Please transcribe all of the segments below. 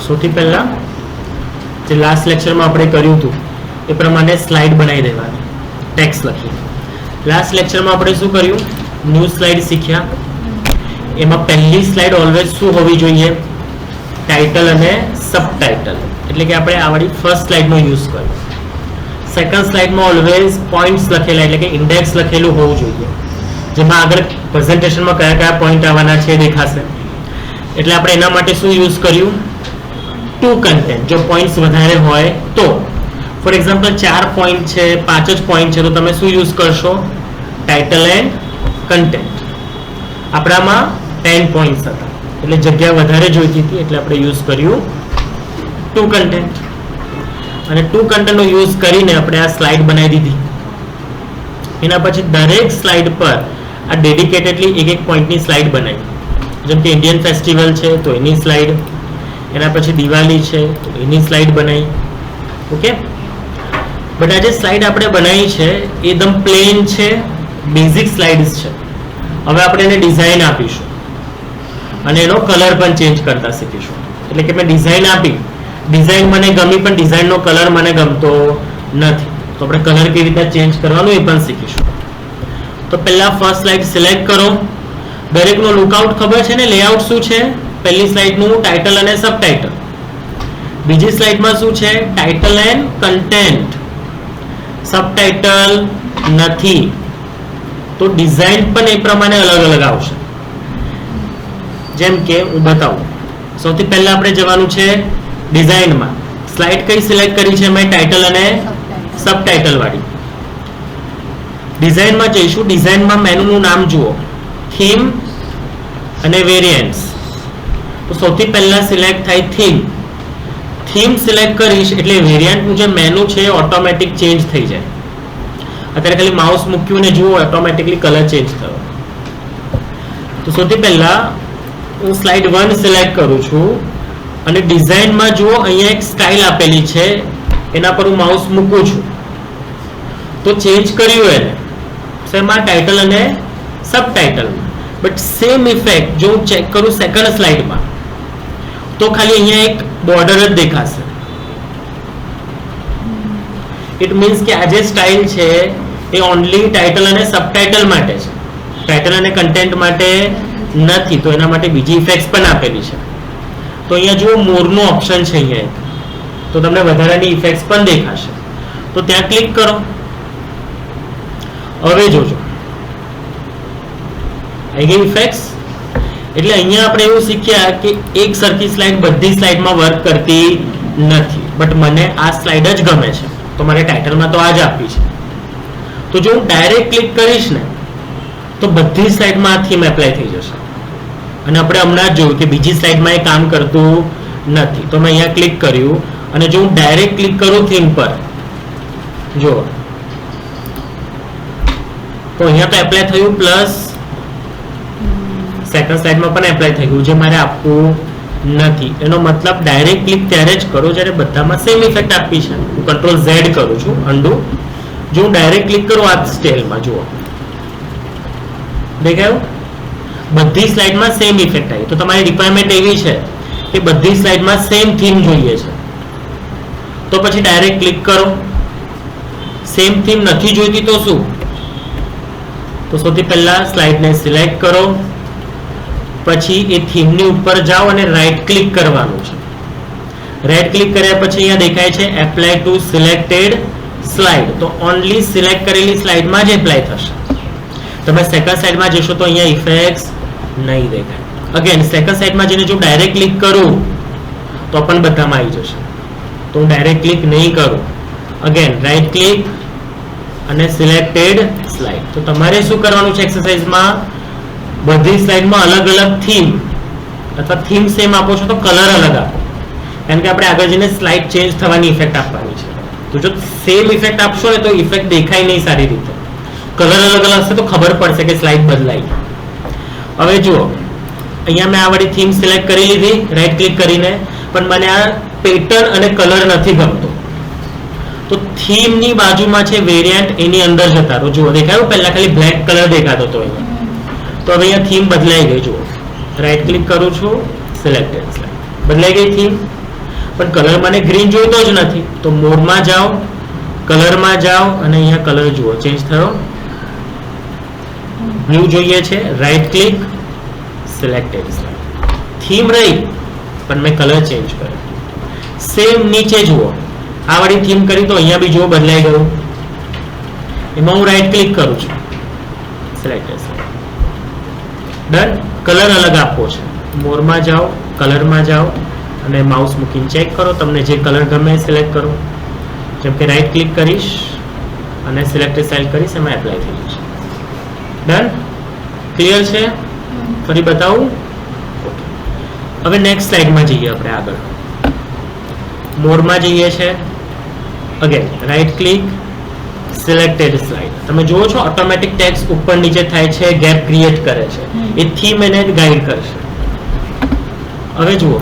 સૌથી પહેલા જે લાસ્ટ લેક્ચરમાં આપણે કર્યું હતું એ પ્રમાણે સ્લાઇડ બનાવી દેવાની, ટેક્સ્ટ લખી. લાસ્ટ લેક્ચરમાં આપણે શું કર્યું? ન્યૂ સ્લાઇડ શીખ્યા. એમાં પહેલી સ્લાઇડ ઓલવેઝ શું હોવી જોઈએ? ટાઇટલ અને સબટાઇટલ. એટલે કે આપણે આ વાળી ફર્સ્ટ સ્લાઇડનો યુઝ કર્યો. સેકન્ડ સ્લાઇડમાં ઓલવેઝ પોઈન્ટ્સ લખેલા એટલે કે ઇન્ડેક્સ લખેલું હોવું જોઈએ, જેમાં આગળ પ્રેઝન્ટેશનમાં કયા કયા પોઈન્ટ આવવાના છે દેખાશે. એટલે આપણે એના માટે શું યુઝ કર્યું? Two content. જો પોઈન્ટ્સ વધારે હોય તો, ફોર એક્ઝામ્પલ 4 પોઈન્ટ છે, 5 જ પોઈન્ટ છે, તો તમે શું યુઝ કરશો? Title and content. આપણામાં 10 પોઈન્ટ્સ હતા એટલે જગ્યા વધારે જોઈતી હતી એટલે આપણે યુઝ કર્યું ટુ કન્ટેન્ટ. અને ટુ કન્ટેન્ટનો યુઝ કરીને આપણે આ સ્લાઇડ બનાવી દીધી. એના પછી દરેક સ્લાઇડ પર આ ડેડિકેટેડલી એક પોઈન્ટની સ્લાઇડ બનાવી. જેમ કે ઇન્ડિયન ફેસ્ટિવલ છે તો એની સ્લાઇડ, એના પછી દિવાળી છે તો એની સ્લાઇડ બનાવી. ઓકે, બટ આ જે સ્લાઇડ આપણે બનાવી છે એ એકદમ પ્લેન છે, બેઝિક સ્લાઇડ્સ છે. હવે આપણે એને ડિઝાઇન આપીશું અને એનો કલર પણ ચેન્જ કરતા શીખીશું. એટલે કે મેં ડિઝાઇન આપી, ડિઝાઇન મને ગમી પણ ડિઝાઇનનો કલર મને ગમતો નથી, તો આપણે કલર કેવી રીતે ચેન્જ કરવાનું એ પણ શીખીશું. તો પહેલા ફર્સ્ટ સ્લાઇડ સિલેક્ટ કરો. દરેકનો લુકઆઉટ ખબર છે ને? લેઆઉટ શું છે? પહેલી સ્લાઇડનું ટાઇટલ અને સબટાઇટલ. બીજી સ્લાઇડમાં શું છે? Title and content. સબટાઇટલ નથી, તો ડિઝાઇન પણ એ પ્રમાણે અલગ અલગ આવશે. જેમ કે હું બતાવું. સૌથી પહેલા આપણે જવાનું છે ડિઝાઇનમાં. સ્લાઇડ કઈ સિલેક્ટ કરી છે મેં? ટાઇટલ અને સબટાઇટલ વાળી. ડિઝાઇનમાં જઈશું. ડિઝાઇનમાં મેનુનું નામ જુઓ, થીમ અને વેરિયન્ટ્સ. તો સૌથી પહેલા સિલેક્ટ થાય થીમ. થીમ સિલેક્ટ કરીશ એટલે વેરિયન્ટનું જે મેનુ છે એ ઓટોમેટિક ચેન્જ થઈ જાય. અત્યારે ખાલી માઉસ મૂક્યું ને જુઓ ઓટોમેટિકલી કલર ચેન્જ થયો. તો સૌથી પહેલા હું સ્લાઇડ 1 સિલેક્ટ કરું છું અને ડિઝાઇનમાં જુઓ અહીંયા એક સ્ટાઇલ આપેલી છે, એના પર હું માઉસ મૂકું છું તો ચેન્જ કર્યું એને શેમાં? ટાઇટલ અને સબટાઇટલમાં. બટ સેમ ઇફેક્ટ જો હું ચેક કરું સેકન્ડ સ્લાઇડમાં તો ખાલી અહીંયા એક બોર્ડર જ દેખાશે. ઇટ મીન્સ કે આ જે સ્ટાઇલ છે એ ઓનલી ટાઇટલ અને સબટાઇટલ માટે છે, ટાઇટલ અને કન્ટેન્ટ માટે નથી. તો એના માટે બીજી ઇફેક્ટ્સ પણ આપેલી છે. તો અહીંયા જુઓ મોરનો ઓપ્શન છે અહીંયા એક, તો તમને વધારાની ઇફેક્ટ્સ પણ દેખાશે. તો ત્યાં ક્લિક કરો. હવે જોજો આવી ગઈ ઇફેક્ટ્સ. એટલે અહીંયા આપણે એવું શીખ્યા કે એક સરખી સ્લાઇડ બધી સ્લાઇડમાં વર્ક કરતી નથી, બટ મને આ સ્લાઇડ જ ગમે છે તો મારે ટાઇટલમાં તો આ જ આપવી છે. તો જો હું ડાયરેક્ટ ક્લિક કરીશ ને તો બધી સ્લાઇડમાં આ થીમ એપ્લાય થઈ જશે. અને આપણે હમણાં જ જોયું કે બીજી સ્લાઇડમાં એ કામ કરતું નથી. તો મેં અહીંયા ક્લિક કર્યું અને જો હું ડાયરેક્ટ ક્લિક કરું થીમ પર, જો તો અહીંયા તો એપ્લાય થયું, પ્લસ સેકન્ડ સ્લાઇડમાં પણ એપ્લાય થઈ ગયું, જે મારે આપવું નથી. એનો મતલબ ડાયરેક્ટ ક્લિક ત્યારે જ કરો જ્યારે બધામાં સેમ ઇફેક્ટ આપવી છે. હું કંટ્રોલ Z કરું છું, અન્ડુ. જો હું ડાયરેક્ટ ક્લિક કરું આ સ્ટાઇલમાં જુઓ દેખાયું, બધી સ્લાઇડમાં સેમ ઇફેક્ટ આવી. તો તમારી રિક્વાયરમેન્ટ એવી છે કે બધી સ્લાઇડમાં સેમ થીમ જોઈએ છે તો પછી ડાયરેક્ટ ક્લિક કરો. સેમ થીમ નથી જોઈતી તો શું? તો સૌથી પહેલા સ્લાઇડને સિલેક્ટ કરો, પછી એ થીમની ઉપર જાઓ અને રાઈટ ક્લિક કરવાનું છે. રાઈટ ક્લિક કર્યા પછી અહીંયા દેખાય છે એપ્લાય ટુ સિલેક્ટેડ સ્લાઇડ. તો ઓનલી સિલેક્ટ કરેલી સ્લાઇડમાં જ એપ્લાય થશે. તમે સેકન્ડ સાઇડમાં જશો તો અહીંયા ઇફેક્ટ્સ નહીં દેખાય. અગેન સેકન્ડ સાઇડમાં જઈને જો ડાયરેક્ટ ક્લિક કરું તો પણ બધામાં આવી જશે. તો હું ડાયરેક્ટ ક્લિક નહીં કરું, અગેન રાઈટ ક્લિક અને સિલેક્ટેડ સ્લાઇડ. તો તમારે શું કરવાનું છે એક્સરસાઇઝમાં? બધી સ્લાઇડમાં અલગ અલગ થીમ અથવા થીમ સેમ આપો છો તો કલર અલગ આપો, કારણ કે આપણે આગળ જઈને સ્લાઇડ ચેન્જ થવાની ઇફેક્ટ આપવાની છે. તો જો સેમ ઇફેક્ટ આપશો ને તો ઇફેક્ટ દેખાય નહીં સારી રીતે. કલર અલગ અલગ હશે તો ખબર પડશે કે સ્લાઇડ બદલાઈ. હવે જુઓ અહીંયા મેં આ વાળી થીમ સિલેક્ટ કરી લીધી રાઈટ ક્લિક કરીને, પણ મને આ પેટર્ન અને કલર નથી ગમતો. તો થીમની બાજુમાં છે વેરિયન્ટ, એની અંદર જતા રહો. જુઓ દેખાયું, પહેલા ખાલી બ્લેક કલર દેખાતો હતો અહીંયા, તો હવે અહીંયા થીમ બદલાઈ ગઈ. જુઓ રાઈટ ક્લિક કરું છું, સિલેક્ટેડ સ્લાઇડ બદલાઈ ગઈ થીમ. પણ કલર મને ગ્રીન જોઈતો જ નથી, તો મોડમાં જાઓ, કલરમાં જાઓ અને અહીંયા કલર જુઓ ચેન્જ થયો, બ્લુ જોઈએ છે, right click, selected slide. Theme રહી પણ મેં કલર ચેન્જ કર્યો. સેમ નીચે જુઓ, આ વાળી થીમ કરી તો અહીંયા બી જુઓ બદલાઈ ગયું. એમાં હું રાઈટ ક્લિક કરું છું, સિલેક્ટેડ સ્લાઇડ. ડન. કલર અલગ આપવો છે, મોરમાં જાઓ, કલરમાં જાઓ અને માઉસ મૂકીને ચેક કરો, તમને જે કલર ગમે સિલેક્ટ કરો. જેમ કે રાઈટ ક્લિક કરીશ અને સિલેક્ટેડ સ્ટાઇલ કરીશ, એમાં એપ્લાય થઈ જશે. ડન. ક્લિયર છે? ફરી બતાવું? હવે નેક્સ્ટ સ્લાઇડમાં જઈએ આપણે આગળ. મોડમાં જઈએ છે, again right click, selected slide. તમે જુઓ છો ઓટોમેટિક ટેક્સ્ટ ઉપર નીચે થાય છે, ગેપ ક્રિએટ કરે છે. એ થીમ એને ગાઈડ કરશે. હવે જુઓ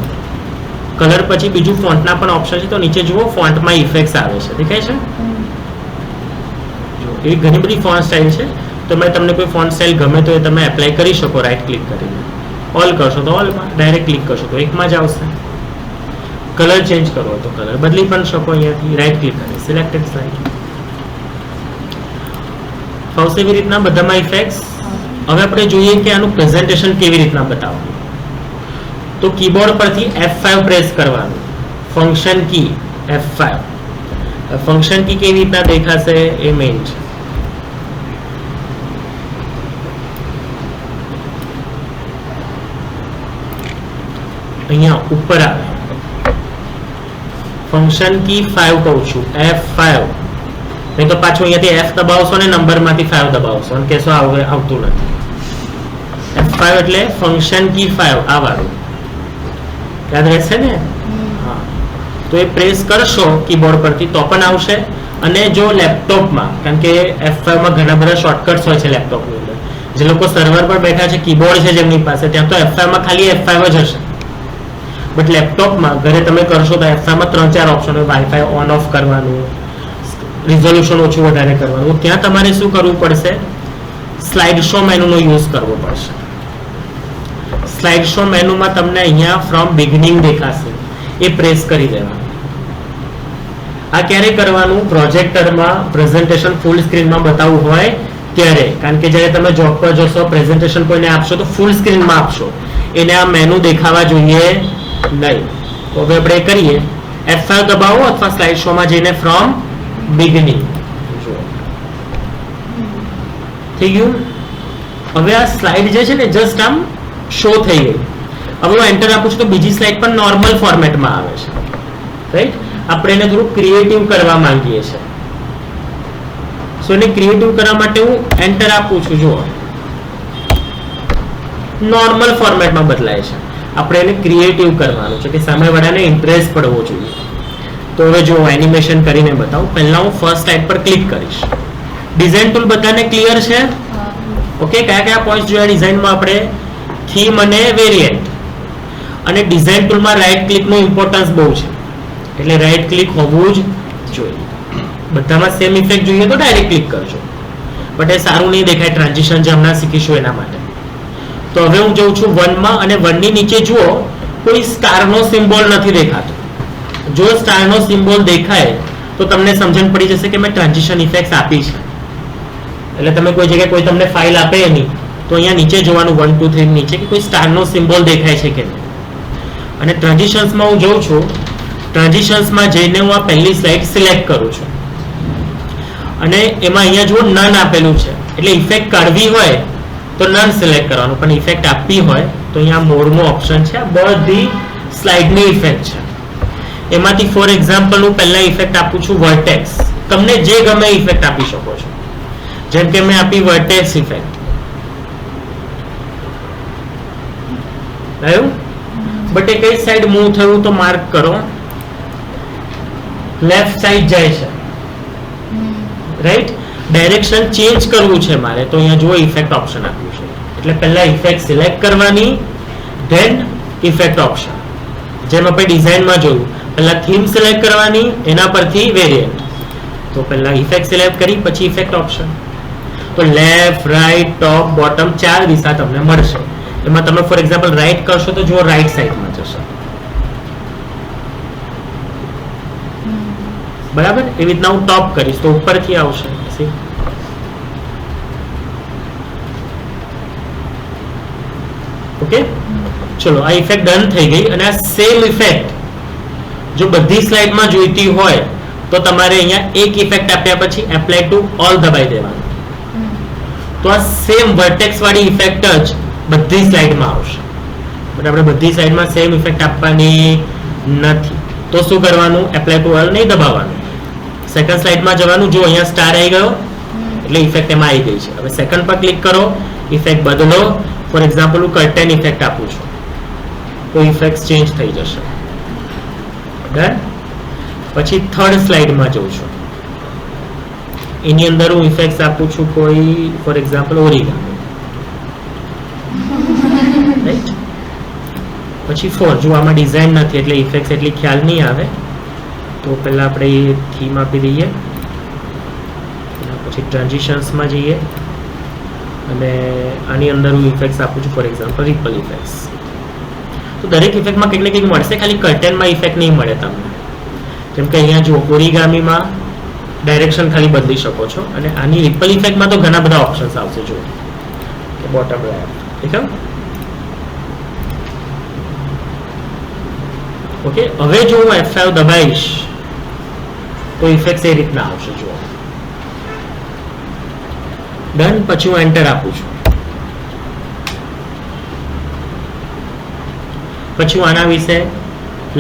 કલર પછી બીજું ફોન્ટના પણ ઓપ્શન છે, તો નીચે જુઓ ફોન્ટમાં ઇફેક્ટ્સ આવે છે, દેખાય છે? જો એ ઘણી બધી ફોન્ટ સ્ટાઇલ છે. તમે તમને કોઈ ફોન્ટ સ્ટાઇલ ગમે તો એ તમે એપ્લાય કરી શકો રાઈટ ક્લિક કરીને. ઓલ કરશો તો ઓલમાં, ડાયરેક્ટ ક્લિક કરશો તો એકમાં જ આવશે. કલર ચેન્જ કરવો તો કલર બદલી પણ શકો અહીંયાથી રાઈટ ક્લિક કરી સિલેક્ટેડ સ્લાઇડ. ફાવશે એવી રીતના બધામાં ઇફેક્ટ્સ. હવે આપણે જોઈએ કે આનું પ્રેઝન્ટેશન કેવી રીતના બતાવવાનું. તો કીબોર્ડ પરથી F5 પ્રેસ કરવાનું, ફંક્શન કી F5. ફંક્શન કી કેવી રીતના દેખાશે એ મેઇન છે. અહીંયા ઉપર આવે ફંક્શન કી 5 કહું છું, F5. નહીં તો પાછું અહીંયાથી F દબાવશો ને નંબરમાંથી 5 દબાવશો અને કહેશો આવતું નથી. F5 એટલે ફંક્શન કી 5 આ વાળું યાદ રહેશે ને? હા. તો એ પ્રેસ કરશો કીબોર્ડ પરથી તો પણ આવશે. અને જો લેપટોપમાં, કારણ કે F5 માં ઘણા બધા શોર્ટકટ્સ હોય છે લેપટોપની અંદર, જે લોકો સર્વર પર બેઠા છે, કીબોર્ડ છે જેમની પાસે, ત્યાં તો F5 માં ખાલી F5 જ હશે. બટ લેપટોપમાં ઘરે તમે કરશો તો F5 માં 3-4 ઓપ્શન હોય. વાઈફાઈ ઓન ઓફ કરવાનું, રિઝોલ્યુશન ઓછું વધારે કરવાનું. ત્યાં તમારે શું કરવું પડશે? સ્લાઇડ શો મેનુનો યુઝ કરવો પડશે. સ્લાઇડ શો મેનુમાં તમને અહીંયા ફ્રોમ બિગિનિંગ દેખાશે, એ પ્રેસ કરી દેવાનું. આ ક્યારે કરવાનું? પ્રોજેક્ટરમાં પ્રેઝન્ટેશન ફૂલ સ્ક્રીનમાં બતાવવું હોય ત્યારે. કારણ કે જ્યારે તમે જોબ પર જશો, પ્રેઝન્ટેશન કોઈને આપશો તો ફૂલ સ્ક્રીનમાં આપશો, એને આ મેનુ દેખાવા જોઈએ નહીં. તો હવે આપણે કરીએ, F5 દબાવો અથવા સ્લાઇડ શોમાં જઈને ફ્રોમ બિગિનિંગ થઈ ગયું. હવે આ સ્લાઇડ જે છે ને જસ્ટ આમ શો થઈ ગઈ. હવે હું એન્ટર આપું છું તો બીજી સ્લાઇડ પણ નોર્મલ ફોર્મેટમાં આવે છે, રાઈટ? આપણે એને થોડું ક્રિએટિવ કરવા માંગીએ છીએ. સો એને ક્રિએટિવ કરવા માટે હું એન્ટર આપું છું, જુઓ નોર્મલ ફોર્મેટમાં બદલાય છે. આપણે એને ક્રિએટિવ કરવાનું છે કે સામેવાળાને ઇન્ટરેસ્ટ પડવો જોઈએ. તો હવે જો એનિમેશન કરીને બતાવું. પહેલા હું ફર્સ્ટ સ્લાઇડ પર ક્લિક કરીશ. ડિઝાઇન ટૂલ બધાને ક્લિયર છે? ઓકે. કયા કયા પોઈન્ટ જોયા ડિઝાઇનમાં આપણે? થીમ અને વેરિયન્ટ. અને ડિઝાઇન ટૂલમાં રાઈટ ક્લિકનું ઇમ્પોર્ટન્સ બહુ છે, એટલે રાઈટ ક્લિક હોવું જ જોઈએ. બધામાં સેમ ઇફેક્ટ જોઈએ તો ડાયરેક્ટ ક્લિક કરજો, બટ એ સારું નહીં દેખાય. ટ્રાન્ઝિશન જે હમણાં શીખીશું એના માટે. તો હવે હું જઉં છું 1 માં, અને 1 ની નીચે જુઓ કોઈ સ્ટારનો સિમ્બોલ નથી દેખાતો. જો સ્ટારનો સિમ્બોલ દેખાય તો તમને સમજણ પડી જશે કે મેં ટ્રાન્ઝિશન ઇફેક્ટ્સ આપી છે. એટલે તમે કોઈ જગ્યાએ કોઈ તમને ફાઇલ આપે નહીં તો અહીંયા નીચે જોવાનું 1 2 3 નીચે કે કોઈ સ્ટારનો સિમ્બોલ દેખાય છે કે નહીં. અને ટ્રાન્ઝિશન્સમાં હું જઉં છું, ટ્રાન્ઝિશન્સમાં જઈને હું આ પહેલી સ્લાઇડ સિલેક્ટ કરું છું અને એમાં અહીંયા જુઓ નન આપેલું છે, એટલે ઇફેક્ટ કાઢવી હોય તો નન સિલેક્ટ કરવાનું, પણ ઇફેક્ટ આપવી હોય તો અહીંયા મોડનો ઓપ્શન છે. બધી સ્લાઇડની ઇફેક્ટ છે. એમાંથી ફોર એક્ઝામ્પલ હું પહેલા ઇફેક્ટ આપું છું વર્ટેક્સ. તમને જે ગમે ઇફેક્ટ આપી શકો છો. જેમ કે મેં આપી વર્ટેક્સ ઇફેક્ટ, આવ્યું? બટ એ કઈ સાઈડ મૂવ થયું તો માર્ક કરો. લેફ્ટ સાઈડ જાય છે, રાઈટ? ડાયરેક્શન ચેન્જ કરવું છે મારે તો અહીંયા જુઓ ઇફેક્ટ ઓપ્શન આપ્યું છે. એટલે પહેલા ઇફેક્ટ સિલેક્ટ કરવાની, ધેન ઇફેક્ટ ઓપ્શન. જેમ આપણે ડિઝાઇનમાં જોયું, પહેલા થીમ સિલેક્ટ કરવાની, એના પરથી વેરિયન્ટ. તો પહેલા ઇફેક્ટ સિલેક્ટ કરી પછી ઇફેક્ટ ઓપ્શન. તો લેફ્ટ, રાઈટ, ટોપ, બોટમ 4 દિશા તમને મળશે. એમાં તમે ફોર એક્ઝામ્પલ રાઈટ કરશો તો જુઓ રાઈટ સાઈડમાં જશે. બરાબર. એવી રીતના હું ટોપ કરીશ તો ઉપરથી આવશે. ઓકે, ચલો આ ઇફેક્ટ ડન થઈ ગઈ. અને આ સેમ ઇફેક્ટ જો બધી સ્લાઇડમાં જોઈતી હોય તો તમારે અહીંયા એક ઇફેક્ટ આપ્યા પછી એપ્લાય ટુ ઓલ દબાઈ દેવાનું. તો આ સેમ વર્ટેક્સ વાળી ઇફેક્ટ જ બધી સ્લાઇડમાં આવશે. બટ આપણે બધી સ્લાઇડમાં સેમ ઇફેક્ટ આપવાની નથી. તો શું કરવાનું? એપ્લાય ટુ ઓલ નહીં દબાવવાનું, સેકન્ડ સ્લાઇડમાં જવાનું. જો અહીંયા સ્ટાર આવી ગયો એટલે ઇફેક્ટ એમાં આવી ગઈ છે. હવે સેકન્ડ પર ક્લિક કરો, ઇફેક્ટ બદલો. ફોર એક્ઝામ્પલ હું કર્ટેન ઇફેક્ટ આપું છું તો ઇફેક્ટ ચેન્જ થઈ જશે. ડન. પછી થર્ડ સ્લાઇડમાં જઉં છું, એની અંદર હું ઇફેક્ટ આપું છું કોઈ ફોર એક્ઝામ્પલ ઓરિગામી, રાઈટ. પછી 4, જો આમાં ડિઝાઇન નથી એટલે ઇફેક્ટ એટલી ખ્યાલ નહીં આવે, તો પહેલા આપણે એ થીમ આપી દઈએ. પછી ટ્રાન્ઝિશન્સમાં જઈએ અને આની અંદર હું ઇફેક્ટ્સ આપું છું ફોર એક્ઝામ્પલ રિપલ ઇફેક્ટ્સ. તો દરેક ઇફેક્ટમાં કંઈક ને કંઈક મળશે, ખાલી કર્ટેનમાં ઇફેક્ટ નહીં મળે તમને. જેમ કે અહીંયા જો ઓરિગામીમાં ડાયરેક્શન ખાલી બદલી શકો છો, અને આની રિપલ ઇફેક્ટમાં તો ઘણા બધા ઓપ્શન્સ આવશે. જો કે બોટમ લેફ્ટ, ઠીક છે. ઓકે, હવે જો હું F5 દબાઈશ તો ઇફેક્ટ એ રીતના આવશે. જુઓ, ડન. પછી હું એન્ટર આપું છું. પછી હું આના વિશે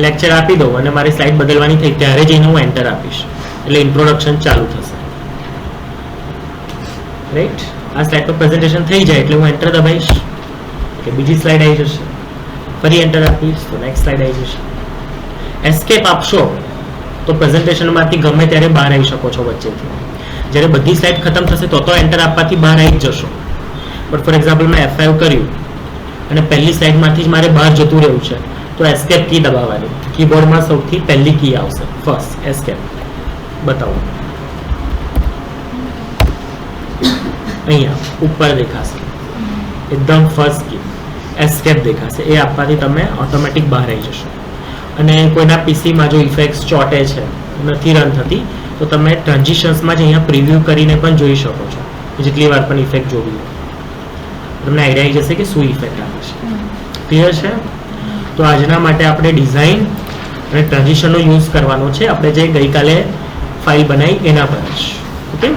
લેક્ચર આપી દઉં અને મારી સ્લાઇડ બદલવાની થઈ ત્યારે જઈને હું એન્ટર આપીશ એટલે ઇન્ટ્રોડક્શન ચાલુ થશે. રાઈટ. આ સ્લાઇડ પર પ્રેઝન્ટેશન થઈ જાય એટલે હું એન્ટર દબાઈશ કે બીજી સ્લાઇડ આવી જશે. ફરી એન્ટર આપીશ તો નેક્સ્ટ સ્લાઇડ આવી જશે. એસ્કેપ આપશો તો પ્રેઝન્ટેશનમાંથી ગમે ત્યારે બહાર આવી શકો છો વચ્ચેથી. જ્યારે બધી સ્લાઇડ ખતમ થશે તો એન્ટર આપવાથી બહાર આવી જ જશો. બટ ફોર એક્ઝામ્પલ મેં F5 કર્યું અને પહેલી સ્લાઇડમાંથી જ મારે બહાર જતું રહેવું છે તો એસ્કેપ કી દબાવવાની. કીબોર્ડમાં સૌથી પહેલી કી આવશે, ફર્સ્ટ એસ્કેપ. બતાવો, અહીંયા ઉપર દેખાશે એકદમ ફર્સ્ટ કી એસ્કેપ દેખાશે. એ આપવાથી તમે ઓટોમેટિક બહાર આવી જશો. અને કોઈના પીસીમાં જો ઇફેક્ટ્સ ચોટે છે, નથી રન થતી, તો તમે ટ્રાન્ઝિશન્સમાં જ અહીંયા પ્રિવ્યૂ કરીને પણ જોઈ શકો છો. જેટલી વાર પણ ઇફેક્ટ જોવી હોય તમને આઈડિયા આવી જશે કે શું ઇફેક્ટ આવે છે. ક્લિયર છે? તો આજના માટે આપણે ડિઝાઇન અને ટ્રાન્ઝિશનનો યુઝ કરવાનો છે, આપણે જે ગઈકાલે ફાઇલ બનાવી એના પર જ. ઓકે.